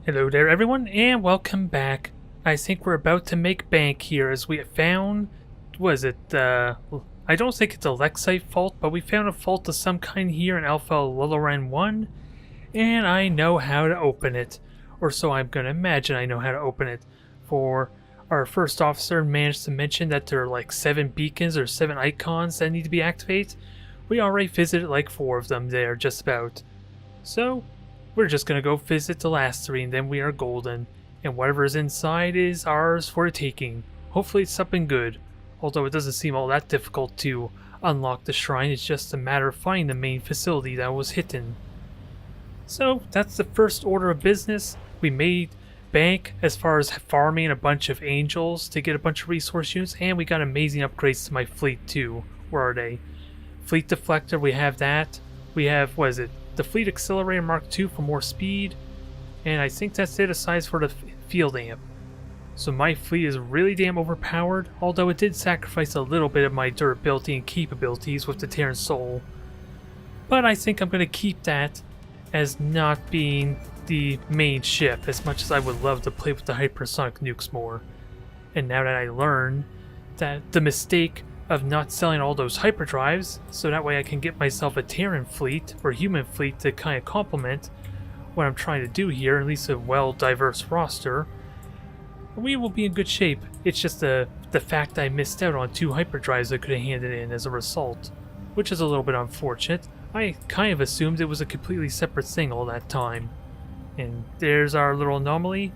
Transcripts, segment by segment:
Hello there everyone, and welcome back. I think we're about to make bank here as we found, was it, I don't think it's a Lexite fault, but we found a fault of some kind here in Alpha Lularan 1, and I know how to open it. Or so I'm gonna imagine I know how to open it. For our first officer managed to mention that there are like 7 beacons or 7 icons that need to be activated. We already visited like 4 of them there, just about. So, we're just gonna go visit the last 3 and then we are golden. And whatever is inside is ours for the taking. Hopefully it's something good. Although it doesn't seem all that difficult to unlock the shrine, it's just a matter of finding the main facility that was hidden. So that's the first order of business. We made bank as far as farming a bunch of angels to get a bunch of resource units, and we got amazing upgrades to my fleet too. Where are they? Fleet deflector, we have that. We have, what is it? The Fleet Accelerator Mark II for more speed, and I think that's it aside for the field amp. So my fleet is really damn overpowered, although it did sacrifice a little bit of my durability and capabilities with the Terran Soul. But I think I'm going to keep that as not being the main ship, as much as I would love to play with the hypersonic nukes more. And now that I learn that the mistake of not selling all those hyperdrives, so that way I can get myself a Terran fleet or human fleet to kind of complement what I'm trying to do here, at least a well-diverse roster, we will be in good shape. It's just the fact I missed out on 2 hyperdrives I could have handed in as a result, which is a little bit unfortunate. I kind of assumed it was a completely separate thing all that time. And there's our little anomaly.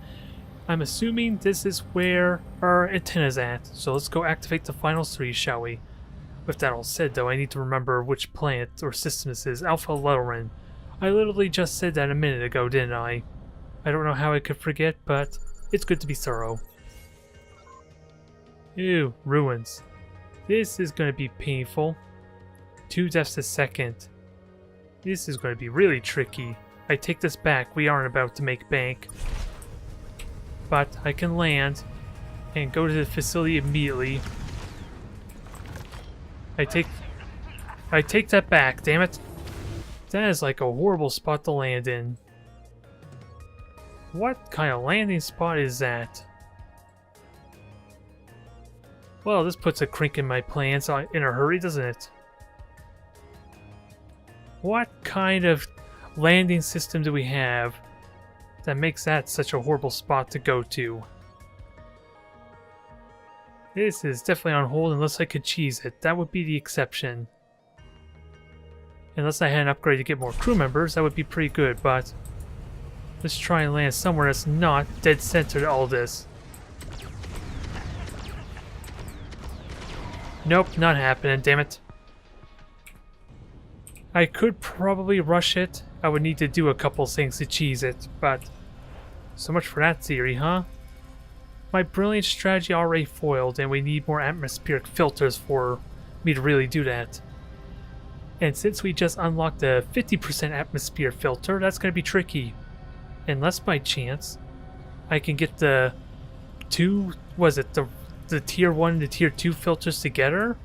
I'm assuming this is where our antenna's at, so let's go activate the final 3, shall we? With that all said though, I need to remember which planet or system this is. Alpha Lularan. I literally just said that a minute ago, didn't I? I don't know how I could forget, but it's good to be thorough. Ew, ruins. This is going to be painful. 2 deaths a second. This is going to be really tricky. I take this back, we aren't about to make bank. But I can land and go to the facility immediately. I take that back, damn it. That is like a horrible spot to land in. What kind of landing spot is that? Well, this puts a crink in my plans in a hurry, doesn't it? What kind of landing system do we have that makes that such a horrible spot to go to? This is definitely on hold unless I could cheese it. That would be the exception. Unless I had an upgrade to get more crew members, that would be pretty good, but let's try and land somewhere that's not dead center to all this. Nope, not happening, damn it. I could probably rush it. I would need to do a couple things to cheese it, but so much for that theory, huh? My brilliant strategy already foiled, and we need more atmospheric filters for me to really do that. And since we just unlocked the 50% atmosphere filter, that's going to be tricky. Unless by chance I can get the the tier 1 and the tier 2 filters together.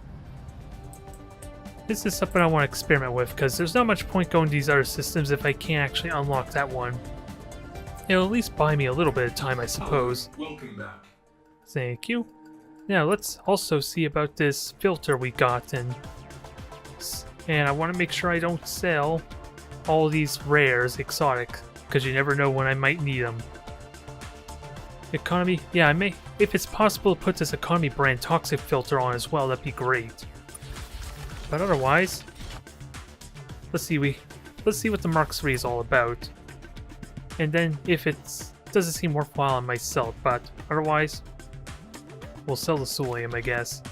This is something I want to experiment with, because there's not much point going to these other systems if I can't actually unlock that one. It'll at least buy me a little bit of time, I suppose. Welcome back. Thank you. Now let's also see about this filter we got, and I want to make sure I don't sell all these rares exotic, because you never know when I might need them. Economy, yeah, I may, if it's possible to put this economy brand toxic filter on as well, that'd be great. But otherwise, let's see what the Mark III is all about. And then if it doesn't seem worthwhile, I might sell it, but otherwise, we'll sell the Solium, I guess.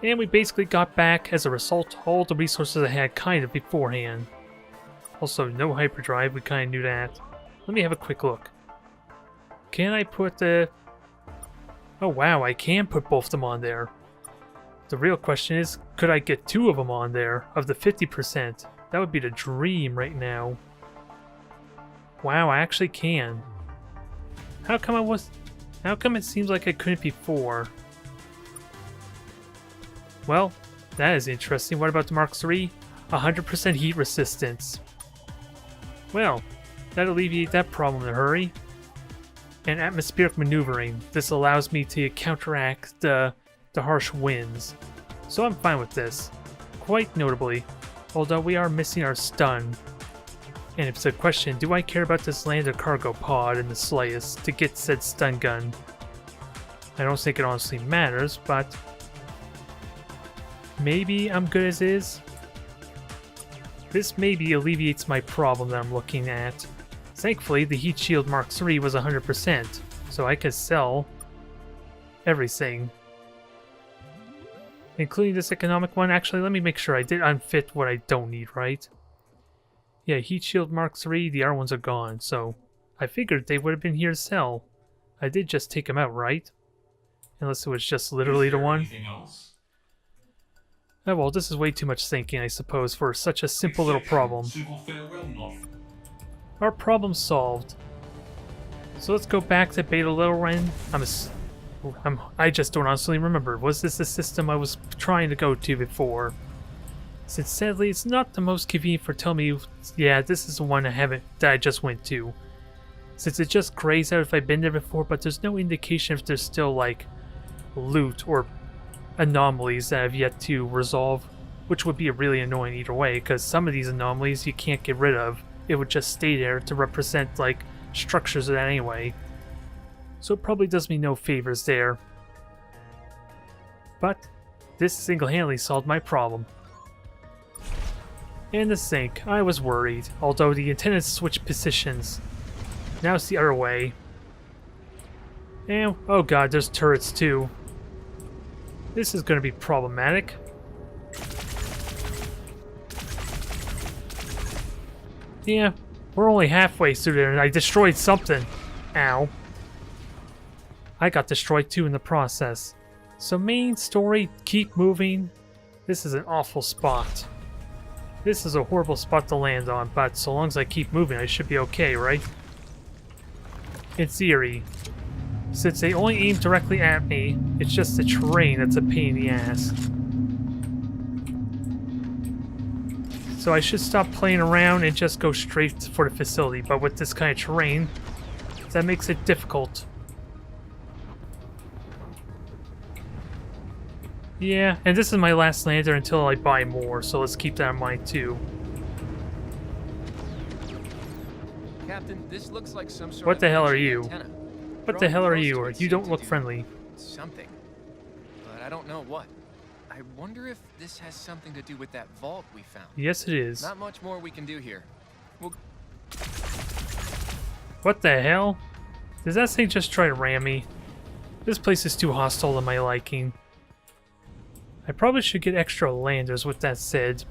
And we basically got back, as a result, all the resources I had kind of beforehand. Also, no hyperdrive, we kind of knew that. Let me have a quick look. Can I put the... Oh wow, I can put both of them on there. The real question is, could I get 2 of them on there, of the 50%? That would be the dream right now. Wow, I actually can. How come it seems like I couldn't before? Well, that is interesting. What about the Mark III? 100% heat resistance. Well, that alleviates that problem in a hurry. And atmospheric maneuvering. This allows me to counteract the harsh winds. So I'm fine with this. Quite notably. Although we are missing our stun. And it's a question, do I care about this lander cargo pod in the slightest to get said stun gun? I don't think it honestly matters, but maybe I'm good as is. This maybe alleviates my problem that I'm looking at. Thankfully, the Heat Shield Mark III was 100%, so I could sell everything. Including this economic one. Actually, let me make sure I did unfit what I don't need, right? Yeah, Heat Shield Mark III, the other ones are gone, so I figured they would have been here to sell. I did just take them out, right? Unless it was just literally the one. Oh well, this is way too much thinking, I suppose, for such a simple little problem. Our problem solved. So let's go back to Beta Little Ren. I just don't honestly remember. Was this the system I was trying to go to before? Since sadly it's not the most convenient for telling me, yeah, this is the one that I just went to. Since it just grays out if I've been there before, but there's no indication if there's still like loot or anomalies that I've yet to resolve, which would be really annoying either way, because some of these anomalies you can't get rid of. It would just stay there to represent like structures of that anyway. So it probably does me no favors there. But this single-handedly solved my problem. And the sink, I was worried, although the antennas switched positions. Now it's the other way. And oh god, there's turrets too. This is going to be problematic. Yeah, we're only halfway through there and I destroyed something. Ow. I got destroyed too in the process. So main story, keep moving. This is an awful spot. This is a horrible spot to land on, but so long as I keep moving I should be okay, right? In theory. Since they only aim directly at me, it's just the terrain that's a pain in the ass. So I should stop playing around and just go straight for the facility, but with this kind of terrain, that makes it difficult. Yeah, and this is my last lander until I buy more, so let's keep that in mind too. Captain, this looks like some sort What the hell of are you? antenna. What the hell are you? You don't look friendly. Something, but I don't know what. I wonder if this has something to do with that vault we found. Yes, it is. Not much more we can do here. We'll... What the hell? Does that thing just try to ram me? This place is too hostile to my liking. I probably should get extra landers with that said.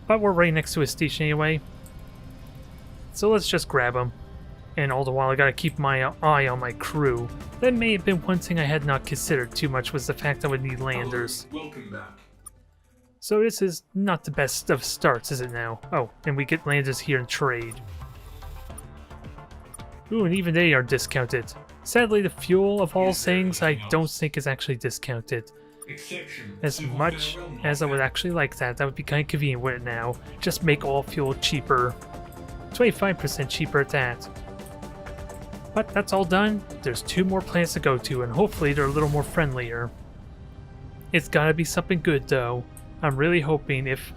But we're right next to a station anyway. So let's just grab them. And all the while I gotta keep my eye on my crew. That may have been one thing I had not considered too much, was the fact I would need landers. Welcome back. So this is not the best of starts, is it now? Oh, and we get landers here in trade. Ooh, and even they are discounted. Sadly, the fuel of all things I don't think is actually discounted. As much as I would actually like that, that would be kind of convenient with it now. Just make all fuel cheaper. 25% cheaper at that. But that's all done. There's 2 more planets to go to, and hopefully they're a little more friendlier. It's gotta be something good though. I'm really hoping if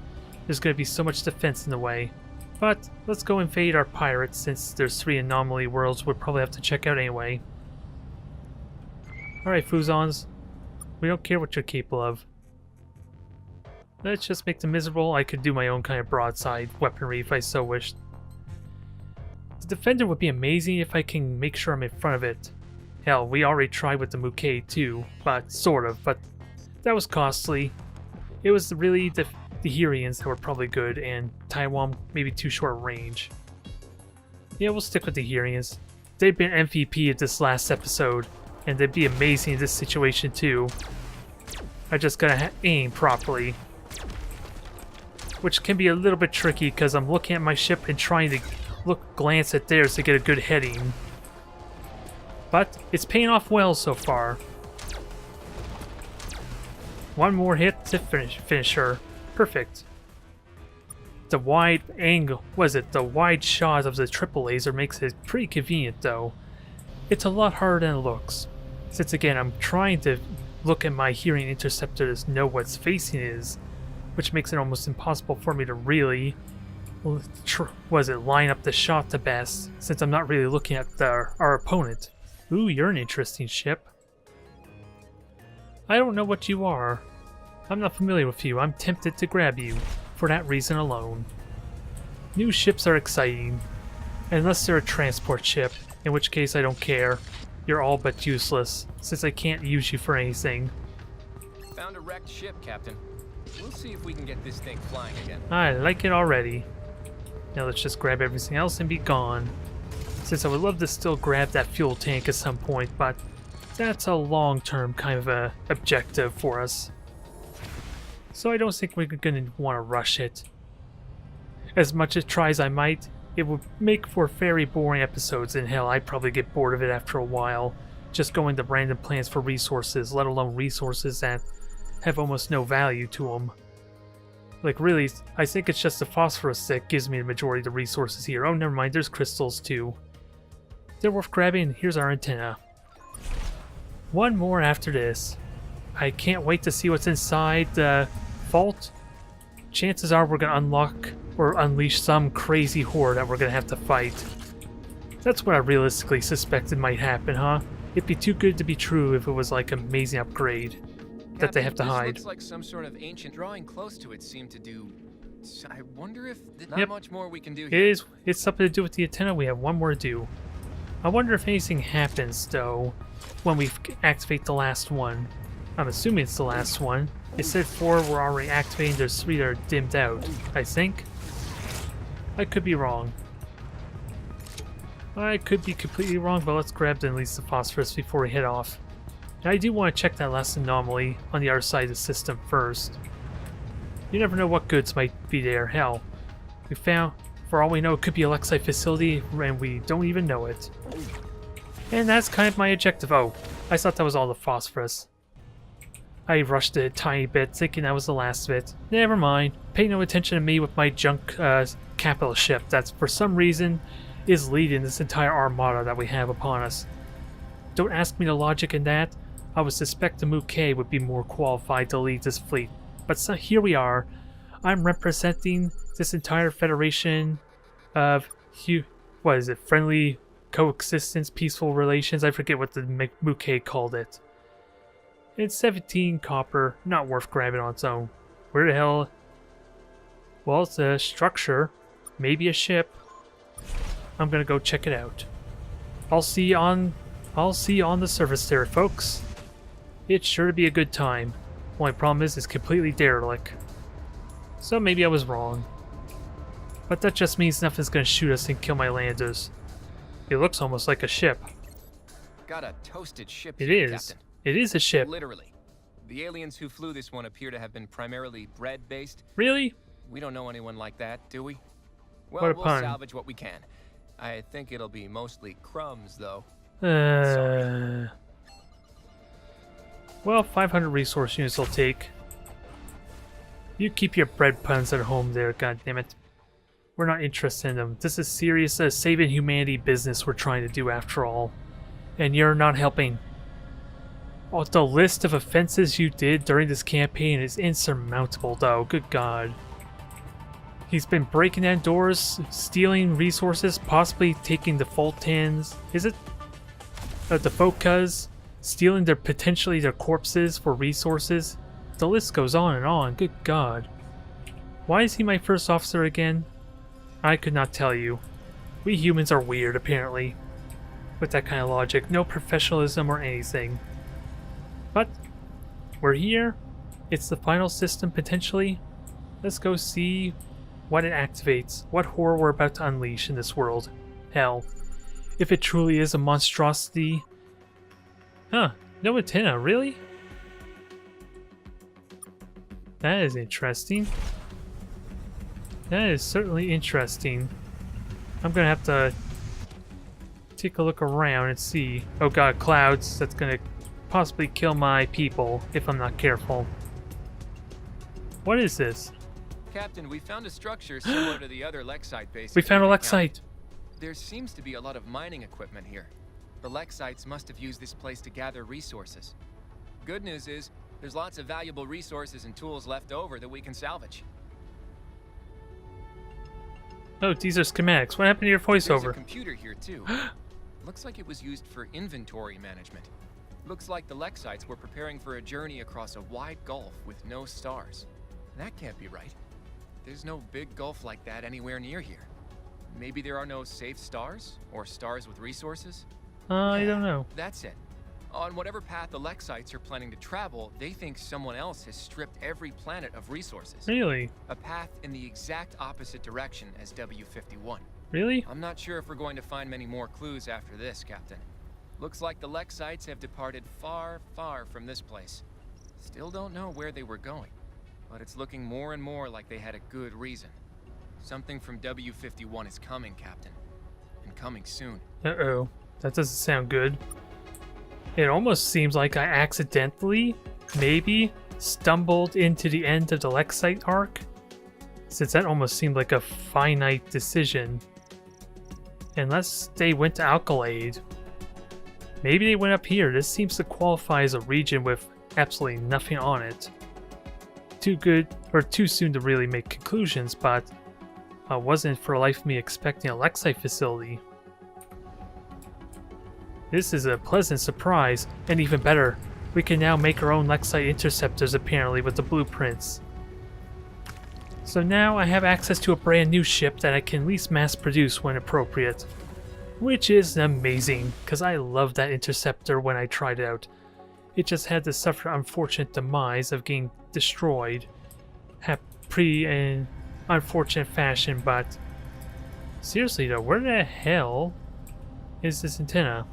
there's gonna be so much defense in the way. But let's go invade our pirates, since there's 3 anomaly worlds we'll probably have to check out anyway. Alright, Fuzons. We don't care what you're capable of. Let's just make them miserable. I could do my own kind of broadside weaponry if I so wished. The Defender would be amazing if I can make sure I'm in front of it. Hell, we already tried with the Muquet too, but sort of, but that was costly. It was really the Herians that were probably good, and Taiwan maybe too short range. Yeah, we'll stick with the Herians. They've been MVP at this last episode, and they'd be amazing in this situation too. I just gotta aim properly. Which can be a little bit tricky because I'm looking at my ship and trying to glance at theirs to get a good heading. But it's paying off well so far. One more hit to finish her. Perfect. The wide angle, the wide shot of the triple laser makes it pretty convenient though. It's a lot harder than it looks. Since again, I'm trying to look at my hearing interceptor to know what's facing is, which makes it almost impossible for me to really line up the shot the best, since I'm not really looking at our opponent. Ooh, you're an interesting ship. I don't know what you are. I'm not familiar with you. I'm tempted to grab you, for that reason alone. New ships are exciting, unless they're a transport ship, in which case I don't care. You're all but useless, since I can't use you for anything. Found a wrecked ship, Captain. We'll see if we can get this thing flying again. I like it already. Now let's just grab everything else and be gone. Since I would love to still grab that fuel tank at some point, but that's a long-term kind of a objective for us. So I don't think we're going to want to rush it. As much as try as I might, it would make for very boring episodes, and hell, I'd probably get bored of it after a while. Just going to random plans for resources, let alone resources that have almost no value to them. Like really, I think it's just the phosphorus that gives me the majority of the resources here. Oh, never mind, there's crystals too. They're worth grabbing. Here's our antenna. One more after this. I can't wait to see what's inside the vault. Chances are we're going to unlock or unleash some crazy horde that we're going to have to fight. That's what I realistically suspected might happen, huh? It'd be too good to be true if it was like an amazing upgrade that they have to hide. This looks like some sort of ancient drawing close to it seemed to do. I wonder if there's not much more we can do here. It's something to do with the antenna. We have one more to do. I wonder if anything happens though when we activate the last one. I'm assuming it's the last one. It said 4 were already activated. There's 3 that are dimmed out, I think. I could be wrong. I could be completely wrong, but let's grab at least the phosphorus before we head off. Now, I do want to check that last anomaly on the other side of the system first. You never know what goods might be there. Hell, we found, for all we know, it could be a Lexite facility, and we don't even know it. And that's kind of my objective. Oh, I thought that was all the phosphorus. I rushed it a tiny bit, thinking that was the last of it. Never mind. Pay no attention to me with my junk capital ship that, for some reason, is leading this entire armada that we have upon us. Don't ask me the logic in that. I would suspect the Mouquet would be more qualified to lead this fleet. But so here we are. I'm representing this entire federation of, friendly coexistence, peaceful relations. I forget what the Mouquet called it. It's 17 copper, not worth grabbing on its own. Where the hell? Well, it's a structure, maybe a ship. I'm gonna go check it out. I'll see you on the surface there, folks. It's sure to be a good time. Only problem is it's completely derelict. So maybe I was wrong. But that just means nothing's gonna shoot us and kill my landers. It looks almost like a ship. Got a toasted ship It here, is. Captain. It is a ship. Literally. The aliens who flew this one appear to have been primarily bread-based. Really? We don't know anyone like that, do we? What Well, a we'll pun. salvage what we can. I think it'll be mostly crumbs, though. Well, 500 resource units will take. You keep your bread puns at home there, goddammit. We're not interested in them. This is serious saving humanity business we're trying to do after all. And you're not helping. Oh, the list of offenses you did during this campaign is insurmountable, though. Good God. He's been breaking down doors, stealing resources, possibly taking the Fultans. Is it? The Focas? Stealing potentially their corpses for resources. The list goes on and on. Good God. Why is he my first officer again? I could not tell you. We humans are weird, apparently. With that kind of logic. No professionalism or anything. But we're here. It's the final system, potentially. Let's go see what it activates. What horror we're about to unleash in this world. Hell. If it truly is a monstrosity. Huh. No antenna, really? That is interesting. That is certainly interesting. I'm gonna have to take a look around and see. Oh god, clouds. That's gonna possibly kill my people if I'm not careful. What is this? Captain, we found a structure similar to the other Lexite bases. We found a we've encountered. Lexite. There seems to be a lot of mining equipment here. The Lexites must have used this place to gather resources. Good news is, there's lots of valuable resources and tools left over that we can salvage. Oh, these are schematics. What happened to your There's a voiceover? computer here too. Looks like it was used for inventory management. Looks like the Lexites were preparing for a journey across a wide gulf with no stars. That can't be right. There's no big gulf like that anywhere near here. Maybe there are no safe stars? Or stars with resources? I don't know. That's it. On whatever path the Lexites are planning to travel, they think someone else has stripped every planet of resources. Really? A path in the exact opposite direction as W51. Really? I'm not sure if we're going to find many more clues after this, Captain. Looks like the Lexites have departed far, far from this place. Still don't know where they were going, but it's looking more and more like they had a good reason. Something from W51 is coming, Captain. And coming soon. Uh-oh. That doesn't sound good. It almost seems like I accidentally, maybe, stumbled into the end of the Lexite arc, since that almost seemed like a finite decision. Unless they went to Alkalade. Maybe they went up here. This seems to qualify as a region with absolutely nothing on it. Too good, or too soon to really make conclusions, but I wasn't for life of me expecting a Lexite facility. This is a pleasant surprise, and even better, we can now make our own Lexite interceptors apparently with the blueprints. So now I have access to a brand new ship that I can at least mass produce when appropriate. Which is amazing, because I loved that interceptor when I tried it out. It just had to suffer unfortunate demise of getting destroyed. Pretty in unfortunate fashion, but seriously though, where the hell is this antenna?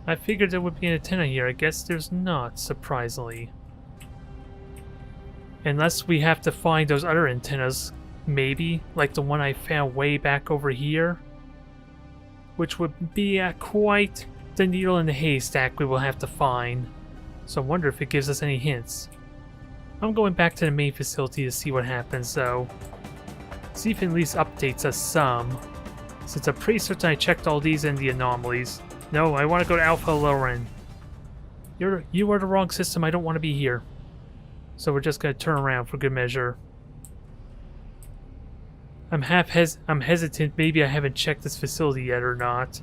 I figured there would be an antenna here. I guess there's not, surprisingly. Unless we have to find those other antennas, maybe, like the one I found way back over here. Which would be quite the needle in the haystack we will have to find. So I wonder if it gives us any hints. I'm going back to the main facility to see what happens though. See if it at least updates us some. Since I'm pretty certain I checked all these and the anomalies. No, I want to go to Alpha Loren. You are the wrong system, I don't want to be here. So we're just going to turn around for good measure. I'm hesitant, maybe I haven't checked this facility yet or not.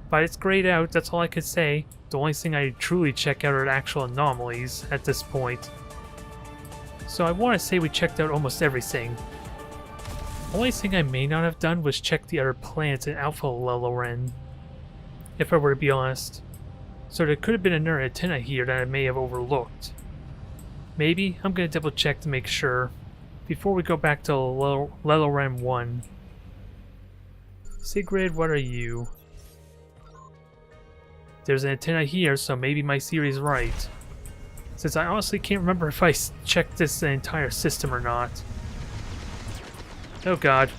But it's grayed out, that's all I could say. The only thing I truly check out are actual anomalies at this point. So I want to say we checked out almost everything. The only thing I may not have done was check the other planets in Alpha Loren. If I were to be honest. So there could have been another antenna here that I may have overlooked. Maybe? I'm going to double check to make sure. Before we go back to Loren 1. Sigrid, what are you? There's an antenna here, so maybe my theory's right. Since I honestly can't remember if I checked this entire system or not. Oh god.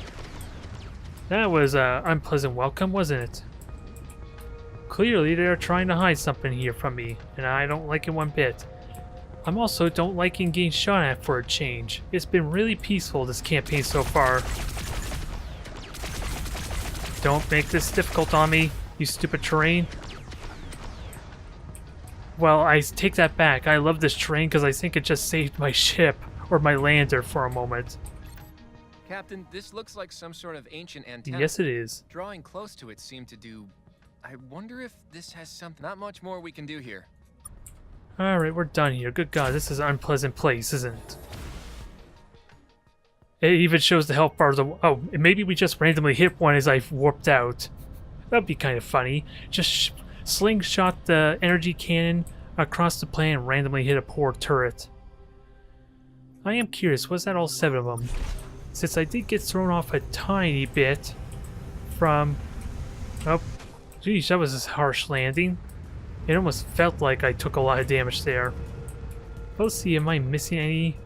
That was an unpleasant welcome, wasn't it? Clearly they're trying to hide something here from me, and I don't like it one bit. I'm also don't liking getting shot at for a change. It's been really peaceful this campaign so far. Don't make this difficult on me, you stupid terrain. Well, I take that back. I love this terrain because I think it just saved my ship, or my lander for a moment. Captain, this looks like some sort of ancient antenna. Yes, it is. Drawing close to it seemed to do... I wonder if this has something... Not much more we can do here. Alright, we're done here. Good god, this is an unpleasant place, isn't it? It even shows the health bar of the... Oh, maybe we just randomly hit one as I warped out. That'd be kind of funny. Just slingshot the energy cannon across the planet and randomly hit a poor turret. I am curious, was that all 7 of them? Since I did get thrown off a tiny bit from... Oh, geez, that was a harsh landing. It almost felt like I took a lot of damage there. Let's see, am I missing any?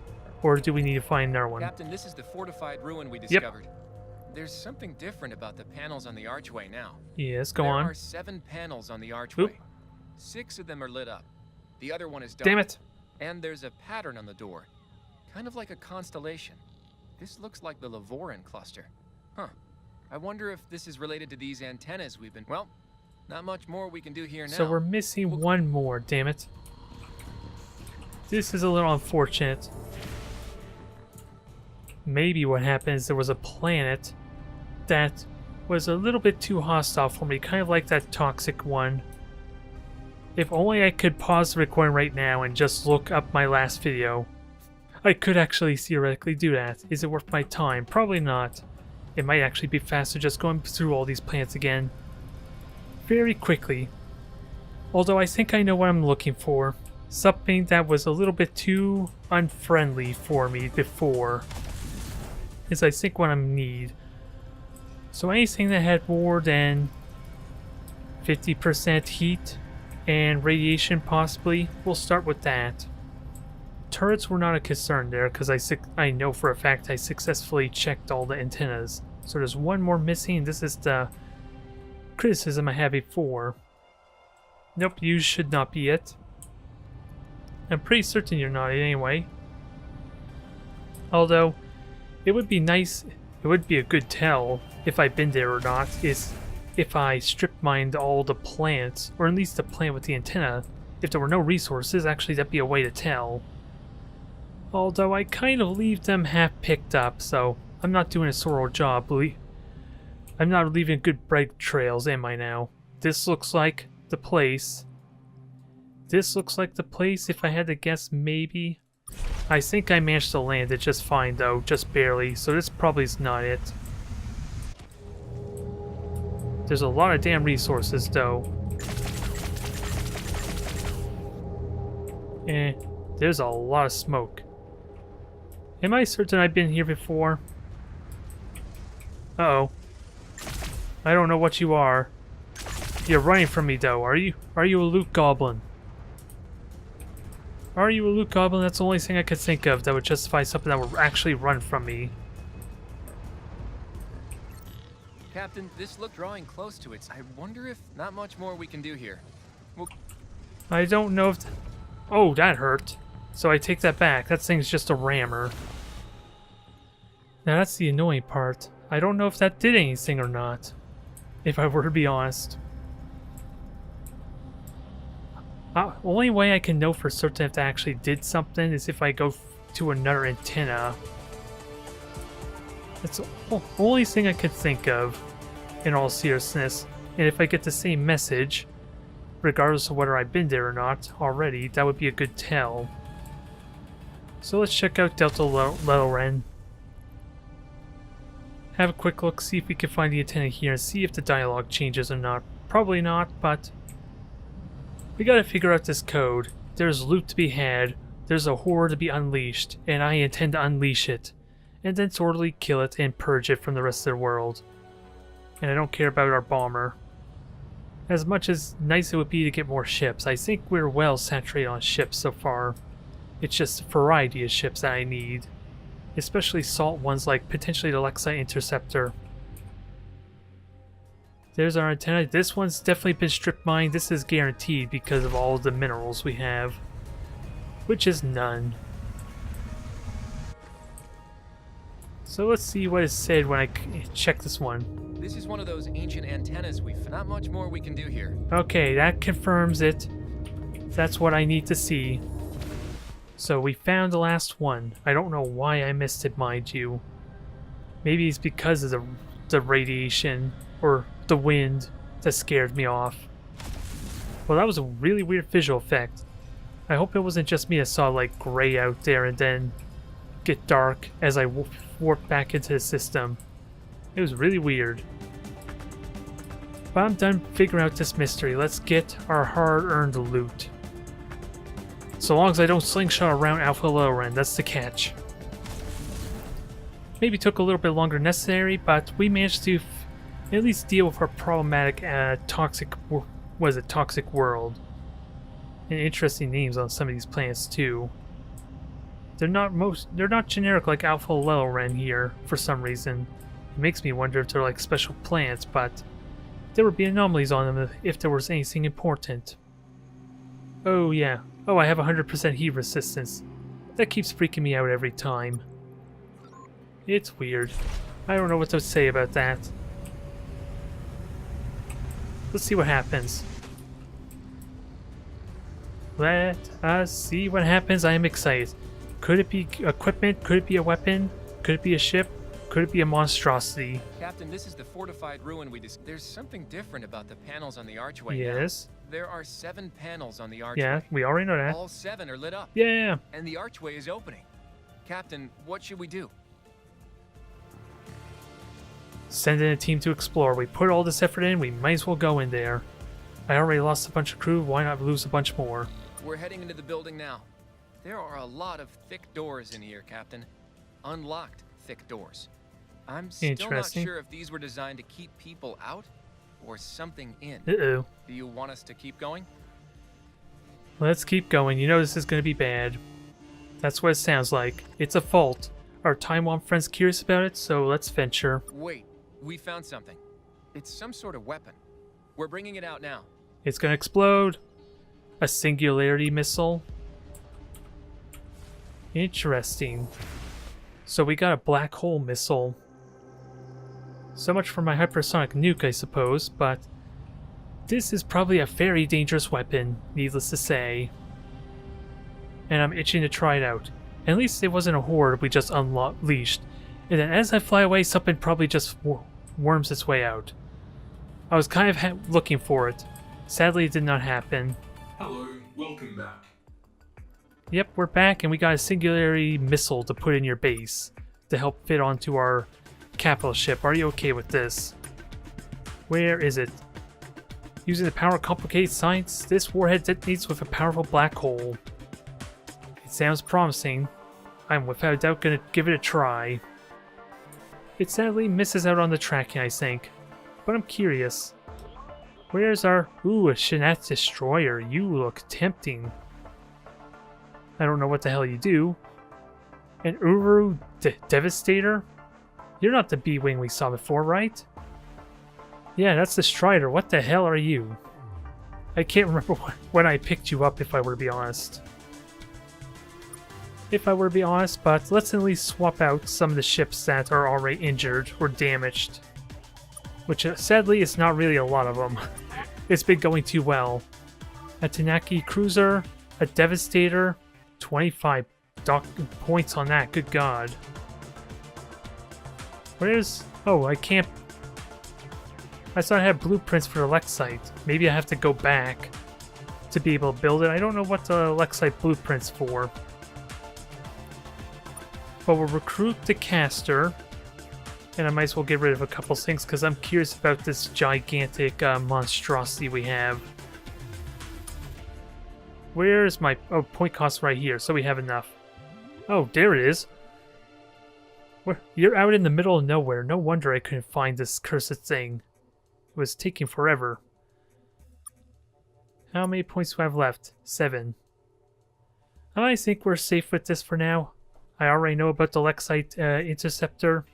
Or do we need to find another one? Captain, this is the fortified ruin we discovered. There's something different about the panels on the archway now. Yes, go on. There are 7 panels on the archway. Oop. 6 of them are lit up. The other one is dark. Damn it! And there's a pattern on the door. Kind of like a constellation. This looks like the Lavoran cluster. Huh. I wonder if this is related to these antennas we've been... Well, not much more we can do here now. So we're missing one more, damn it. This is a little unfortunate. Maybe what happened is there was a planet that was a little bit too hostile for me, kind of like that toxic one. If only I could pause the recording right now and just look up my last video. I could actually theoretically do that. Is it worth my time? Probably not. It might actually be faster just going through all these planets again very quickly. Although I think I know what I'm looking for. Something that was a little bit too unfriendly for me before is I think what I need. So anything that had more than 50% heat and radiation possibly, we'll start with that. Turrets were not a concern there because I know for a fact I successfully checked all the antennas. So there's one more missing. This is the criticism I had before. Nope, you should not be it. I'm pretty certain you're not anyway. Although, it would be nice, it would be a good tell if I've been there or not, is if I strip mined all the plants, or at least the plant with the antenna. If there were no resources, actually that'd be a way to tell. Although I kind of leave them half picked up, so I'm not doing a thorough job. I'm not leaving good bread trails, am I now? This looks like the place. This looks like the place, if I had to guess, maybe. I think I managed to land it just fine though, just barely, so this probably is not it. There's a lot of damn resources though. There's a lot of smoke. Am I certain I've been here before? Uh-oh. I don't know what you are. You're running from me though, are you? Are you a loot goblin? Are you a loot goblin? That's the only thing I could think of that would justify something that would actually run from me. Captain, this looked drawing close to it. I wonder if not much more we can do here. I don't know if... Oh, that hurt. So I take that back. That thing's just a rammer. Now that's the annoying part. I don't know if that did anything or not, if I were to be honest. Only way I can know for certain if that actually did something is if I go to another antenna. That's the only thing I could think of, in all seriousness. And if I get the same message, regardless of whether I've been there or not already, that would be a good tell. So let's check out Delta Lelren. Have a quick look, see if we can find the antenna here, and see if the dialogue changes or not. Probably not, but we gotta figure out this code. There's loot to be had, there's a horror to be unleashed, and I intend to unleash it, and then totally kill it and purge it from the rest of the world. And I don't care about our bomber. As much as nice it would be to get more ships, I think we're well saturated on ships so far. It's just the variety of ships that I need. Especially salt ones like potentially the Lexite Interceptor. There's our antenna. This one's definitely been strip mined. This is guaranteed because of all the minerals we have. Which is none. So let's see what is said when I check this one. This is one of those ancient antennas not much more we can do here. Okay, that confirms it. That's what I need to see. So we found the last one. I don't know why I missed it, mind you. Maybe it's because of the radiation or the wind that scared me off. Well, that was a really weird visual effect. I hope it wasn't just me that saw like gray out there and then get dark as I warped back into the system. It was really weird. But I'm done figuring out this mystery. Let's get our hard-earned loot. So long as I don't slingshot around Alpha Lelren, that's the catch. Maybe took a little bit longer than necessary, but we managed to at least deal with our problematic toxic world. And interesting names on some of these planets too. They're not generic like Alpha Lelren here for some reason. It makes me wonder if they're like special planets, but there would be anomalies on them if there was anything important. Oh yeah. Oh, I have 100% heat resistance. That keeps freaking me out every time. It's weird. I don't know what to say about that. Let's see what happens. Let us see what happens. I am excited. Could it be equipment? Could it be a weapon? Could it be a ship? Could it be a monstrosity? Captain, this is the fortified ruin There's something different about the panels on the archway. Yes. Now. There are 7 panels on the archway. Yeah, we already know that. All 7 are lit up. Yeah. And the archway is opening. Captain, what should we do? Send in a team to explore. We put all this effort in, we might as well go in there. I already lost a bunch of crew, why not lose a bunch more? We're heading into the building now. There are a lot of thick doors in here, Captain. Unlocked thick doors. I'm still not sure if these were designed to keep people out or something in. Uh-oh. Do you want us to keep going? Let's keep going. You know this is going to be bad. That's what it sounds like. It's a fault. Our Taiwan friend's curious about it, so let's venture. Wait, we found something. It's some sort of weapon. We're bringing it out now. It's going to explode. A singularity missile. Interesting. So we got a black hole missile. So much for my hypersonic nuke, I suppose, but this is probably a very dangerous weapon, needless to say. And I'm itching to try it out. At least it wasn't a horde we just unleashed. And then as I fly away, something probably just worms its way out. I was kind of looking for it. Sadly, it did not happen. Hello, welcome back. Yep, we're back, and we got a singularity missile to put in your base to help fit onto our capital ship. Are you okay with this? Where is it? Using the power of complicated science, this warhead detonates with a powerful black hole. It sounds promising. I'm without a doubt gonna give it a try. It sadly misses out on the tracking, I think. But I'm curious. Where's our... Ooh, a Shinat destroyer. You look tempting. I don't know what the hell you do. An Uru Devastator? You're not the B-Wing we saw before, right? Yeah, that's the Strider. What the hell are you? I can't remember when I picked you up, if I were to be honest. But let's at least swap out some of the ships that are already injured or damaged. Which, sadly, is not really a lot of them. It's been going too well. A Tanaki Cruiser, a Devastator, 25 points on that, good god. Where's... Oh, I can't... I thought I had blueprints for the Lexite. Maybe I have to go back to be able to build it. I don't know what the Lexite blueprint's for. But we'll recruit the caster. And I might as well get rid of a couple things because I'm curious about this gigantic monstrosity we have. Where's my... Oh, point cost right here, so we have enough. Oh, there it is. You're out in the middle of nowhere. No wonder I couldn't find this cursed thing. It was taking forever. How many points do I have left? 7. I think we're safe with this for now. I already know about the Lexite interceptor.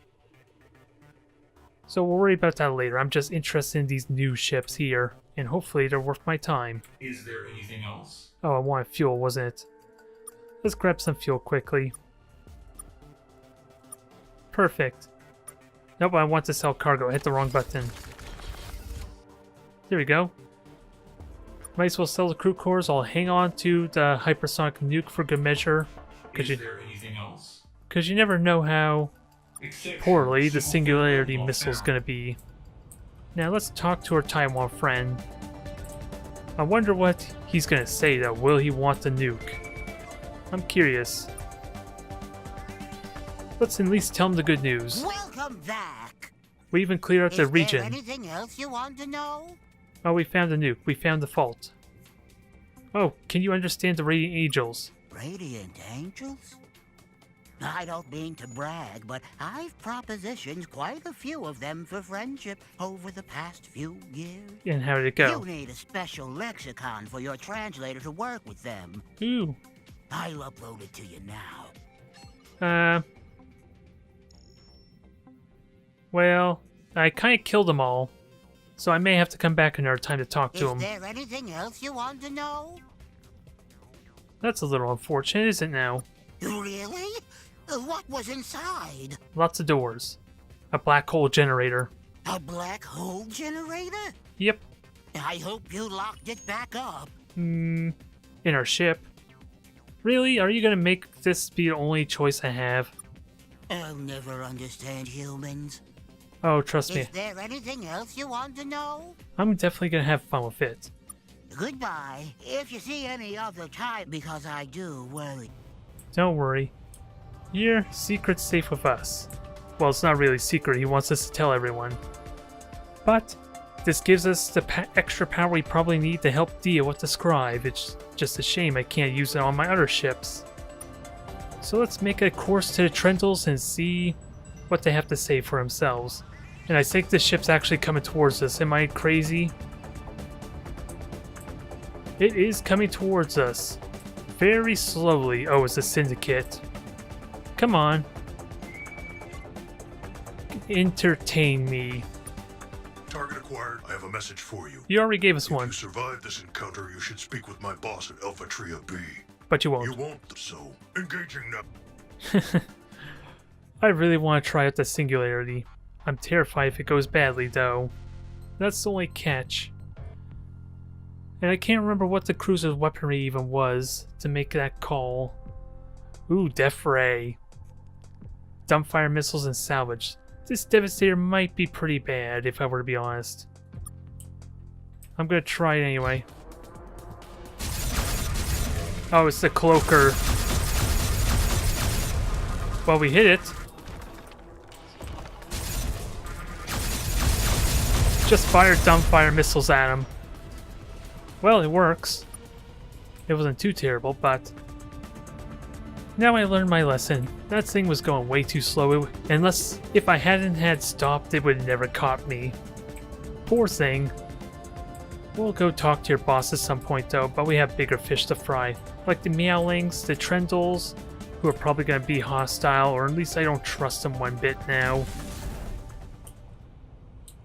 So we'll worry about that later. I'm just interested in these new ships here. And hopefully they're worth my time. Is there anything else? Oh, I wanted fuel, wasn't it? Let's grab some fuel quickly. Perfect. Nope, I want to sell cargo. I hit the wrong button. There we go. Might as well sell the crew cores. I'll hang on to the hypersonic nuke for good measure. Is there anything else? Because you never know how poorly the singularity Exception, missile's going to be. Now let's talk to our Taiwan friend. I wonder what he's going to say though. Will he want the nuke? I'm curious. Let's at least tell him the good news. Welcome back. We even cleared out the region. Is there anything else you want to know? Oh, we found the nuke. We found the fault. Oh, can you understand the Radiant Angels? Radiant Angels? I don't mean to brag, but I've propositioned quite a few of them for friendship over the past few years. And how did it go? You need a special lexicon for your translator to work with them. Ooh. I'll upload it to you now. Well, I kind of killed them all, so I may have to come back another time to talk to them. Is there anything else you want to know? That's a little unfortunate, isn't it now? Really? What was inside? Lots of doors. A black hole generator. A black hole generator? Yep. I hope you locked it back up. In our ship. Really? Are you gonna make this be the only choice I have? I'll never understand humans. Oh, trust me. Is there anything else you want to know? I'm definitely gonna have fun with it. Goodbye. If you see any other time, because I do worry. Don't worry. Your secret's safe with us. Well, it's not really secret. He wants us to tell everyone. But this gives us the extra power we probably need to help deal with the scribe. It's just a shame I can't use it on my other ships. So let's make a course to the Trentals and see what they have to say for themselves. And I think the ship's actually coming towards us. Am I crazy? It is coming towards us. Very slowly. Oh, it's a syndicate. Come on. Entertain me. Target acquired. I have a message for you. You already gave us If one, you survive this encounter, you should speak with my boss at Alpha Tria B. but you You won't. won't, so engaging now. I really want to try out the singularity. I'm terrified if it goes badly, though. That's the only catch. And I can't remember what the cruiser's weaponry even was to make that call. Ooh, Death Ray. Dumbfire missiles and salvage. This Devastator might be pretty bad, if I were to be honest. I'm gonna try it anyway. Oh, it's the cloaker. Well, we hit it. Just fire dumbfire missiles at him. Well, it works. It wasn't too terrible, but... Now I learned my lesson. That thing was going way too slow. Unless, if I hadn't had stopped, it would have never caught me. Poor thing. We'll go talk to your boss at some point though, but we have bigger fish to fry. Like the Meowlings, the Trentals, who are probably going to be hostile, or at least I don't trust them one bit now.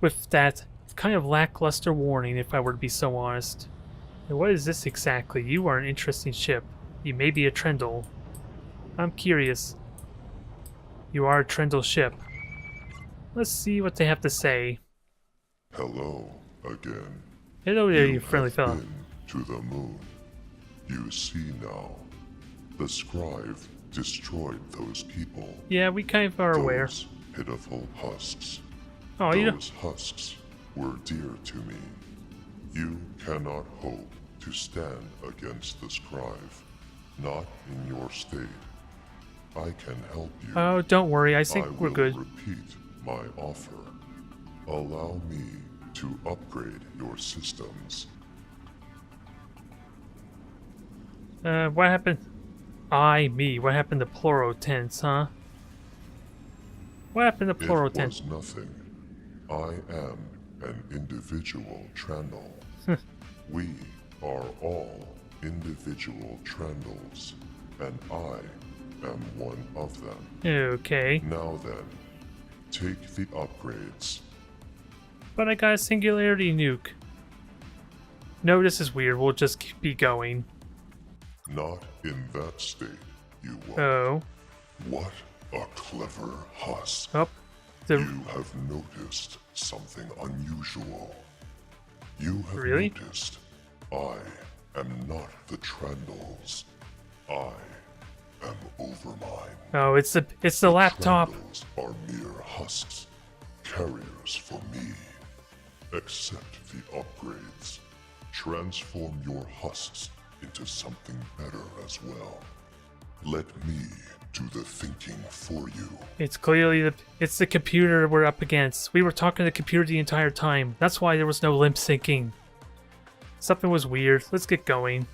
With that kind of lackluster warning, if I were to be so honest. And what is this exactly? You are an interesting ship. You may be a Trendle. I'm curious. You are a Trendle ship. Let's see what they have to say. Hello again. Hello there, you have friendly fella. been to the moon. You see now, the scribe destroyed those people. Yeah, we kind of are aware. Those pitiful husks. Oh, you know. Those husks were dear to me. You cannot hope to stand against the scribe. Not in your state. I can help you. Oh, don't worry. I think we're good. will repeat my offer. Allow me to upgrade your systems. What happened? Me. What happened to plural tense, huh? What happened to plural It tense? was nothing. I am an individual Trandle. We are all individual Trandles, and I am one of them. Okay. Now then, take the upgrades. But I got a singularity nuke. No, this is weird. We'll just be going. Not in that state, you won't. Oh. What a clever husk. Oh. The... You have noticed something unusual. You have Really? noticed I am not the Trandles. I am Overmind. Oh, it's the laptop. Trandles are mere husks, carriers for me. Accept the upgrades. Transform your husks into something better as well. Let me do the thinking for you. It's clearly it's the computer we're up against. We were talking to the computer the entire time. That's why there was no limp syncing. Something was weird. Let's get going.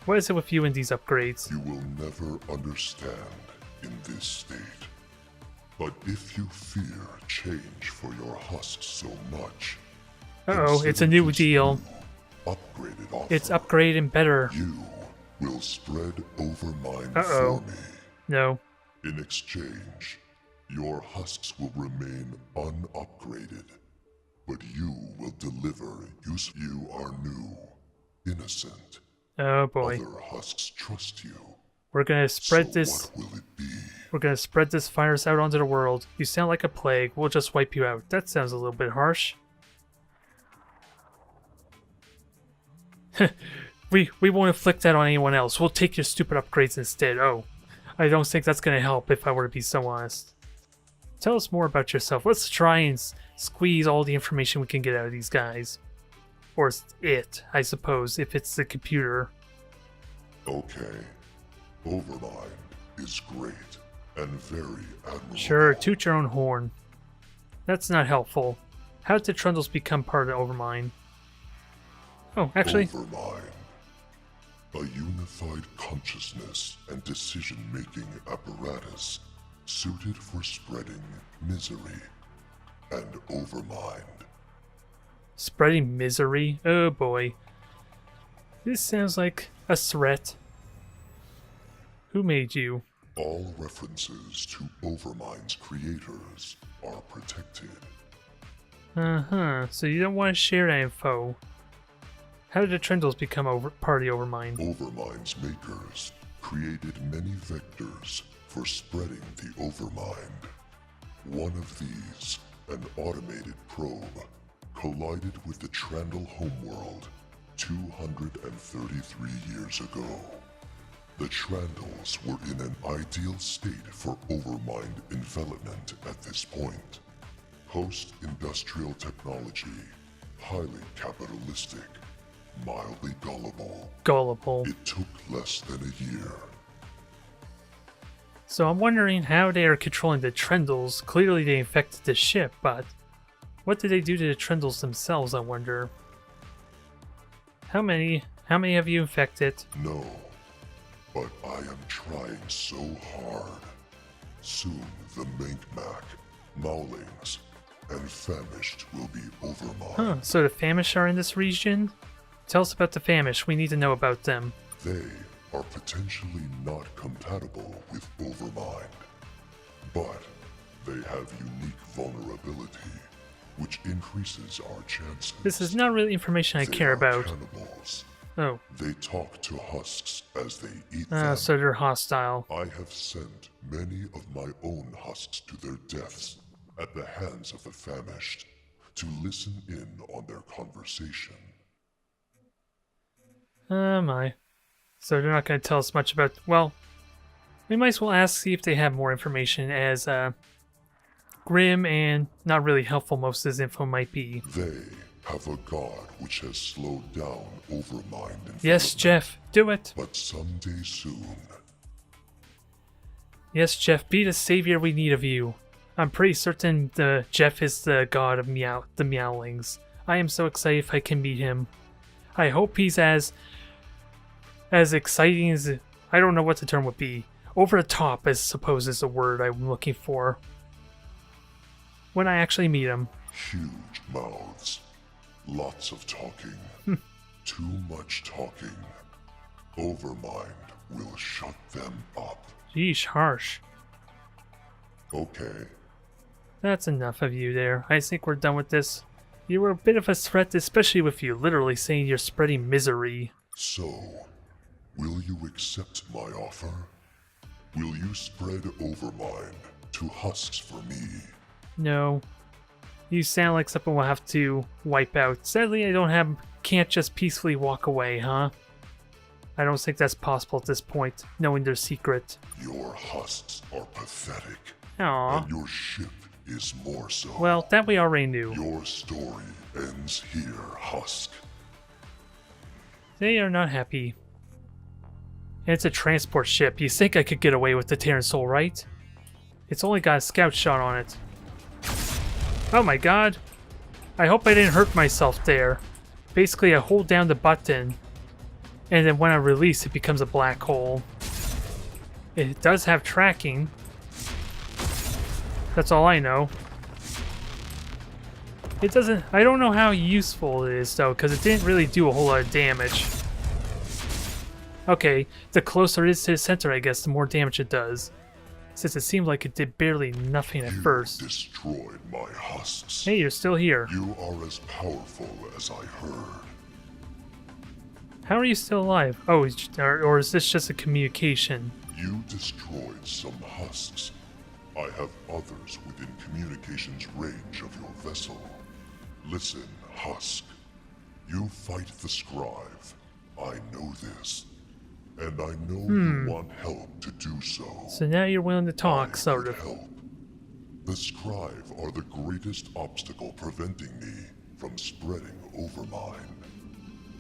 What is it with you and these upgrades? You will never understand in this state. But if you fear change for your husks so much, Uh-oh, it's a new deal. upgraded offer. It's upgraded and better. You will spread Overmind Uh-oh. for me. No. In exchange, your husks will remain unupgraded, but you will deliver use. You are new, innocent. Oh boy. Other husks trust you, We're gonna spread So this. what will it be? We're gonna spread this virus out onto the world. You sound like a plague. We'll just wipe you out. That sounds a little bit harsh. We won't inflict that on anyone else. We'll take your stupid upgrades instead. Oh, I don't think that's gonna help if I were to be so honest. Tell us more about yourself. Let's try and squeeze all the information we can get out of these guys. Or it, I suppose, if it's the computer. Okay. Overmind is great and very admirable. Sure, toot your own horn. That's not helpful. How did the Trundles become part of Overmind? Oh, actually, Overmind. A unified consciousness and decision-making apparatus suited for spreading misery and overmind. spreading misery. Oh boy. This sounds like a threat. Who made you? All references to Overmind's creators are protected. Uh-huh, so you don't want to share that info. How did the Trindles become party Overmind? Overmind's makers created many vectors for spreading the Overmind. One of these, an automated probe, collided with the Trandle homeworld 233 years ago. The Trandles were in an ideal state for Overmind envelopment at this point. Post-industrial technology, highly capitalistic, mildly gullible. Gullible. It took less than a year. So I'm wondering how they are controlling the Trindles. Clearly they infected the ship, but what did they do to the Trindles themselves, I wonder? How many have you infected? No, but I am trying so hard. Soon the Minkmac, Maulings, and Famished will be Overmind. Huh, so the Famish are in this region? Tell us about the Famish, we need to know about them. They are potentially not compatible with Overmind, but they have unique vulnerability, which increases our chances. This is not really information I They care are about. Cannibals. Oh, They talk to husks as they eat them. so they're hostile. I have sent many of my own husks to their deaths at the hands of the Famished to listen in on their conversation. My. So they're not going to tell us much about... Well, we might as well ask, see if they have more information, as grim and not really helpful most of this info might be. They have a god which has slowed down Overmind and Yes, Jeff, do it. but someday soon. Yes, Jeff, be the savior we need of you. I'm pretty certain Jeff is the god of the Meowlings. I am so excited if I can meet him. I hope he's as exciting as... I don't know what the term would be. Over the top, I suppose, is the word I'm looking for. When I actually meet him. Huge mouths. Lots of talking. Too much talking. Overmind will shut them up. Yeesh, harsh. Okay. That's enough of you there. I think we're done with this. You were a bit of a threat, especially with you literally saying you're spreading misery. So, will you accept my offer? Will you spread Overmind to husks for me? No. You sound like something we'll have to wipe out. Sadly, can't just peacefully walk away, huh? I don't think that's possible at this point, knowing their secret. Your husks are pathetic, Aww. and your ship is more so. Well, that we already knew. Your story ends here, Husk. They are not happy. And it's a transport ship. You think I could get away with the Terran Soul, right? It's only got a scout shot on it. Oh my god. I hope I didn't hurt myself there. Basically, I hold down the button, and then when I release, it becomes a black hole. It does have tracking. That's all I know. It doesn't... I don't know how useful it is, though, because it didn't really do a whole lot of damage. Okay, the closer it is to the center, I guess, the more damage it does. Since it seemed like it did barely nothing at You first. destroyed my husks. Hey, you're still here. You are as powerful as I heard. How are you still alive? Oh, or is this just a communication? You destroyed some husks. I have others within communications range of your vessel. Listen, Husk. You fight the Scribe. I know this. And I know you want help to do so. So now you're willing to talk, I sort could of. help. The Scribe are the greatest obstacle preventing me from spreading Overmind.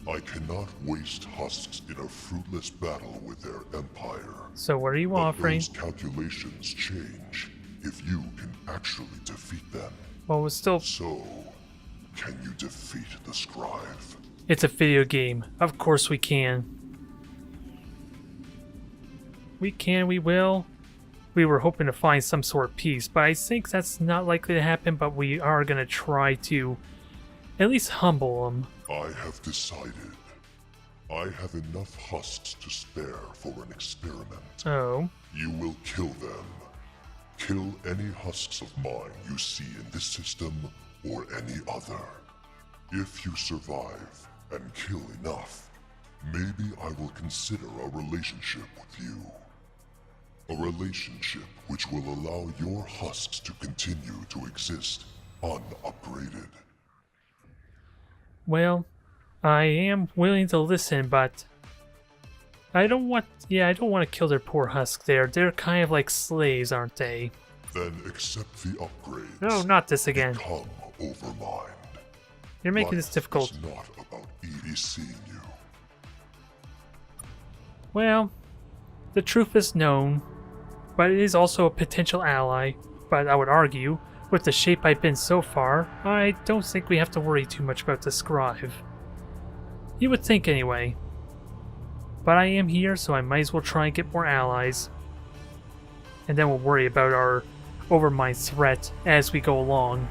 I cannot waste husks in a fruitless battle with their empire. So what are you But offering? those calculations change if you can actually defeat them. Well, it's still... So, can you defeat the Scribe? It's a video game. Of course we can. We can, we will. We were hoping to find some sort of peace, but I think that's not likely to happen, but we are going to try to at least humble them. I have decided. I have enough husks to spare for an experiment. Oh. You will kill them. Kill any husks of mine you see in this system or any other. If you survive and kill enough, maybe I will consider a relationship with you. A relationship which will allow your husks to continue to exist unupgraded. Well, I am willing to listen, but I don't want to kill their poor husk there. They're kind of like slaves, aren't they? Then accept the upgrades. No, not this again. Become Overmind. You're making Life this difficult. is not about Edie seeing you. Well, the truth is known, but it is also a potential ally. But I would argue, with the shape I've been so far, I don't think we have to worry too much about the Scribe. You would think anyway. But I am here, so I might as well try and get more allies. And then we'll worry about our Overmind threat as we go along.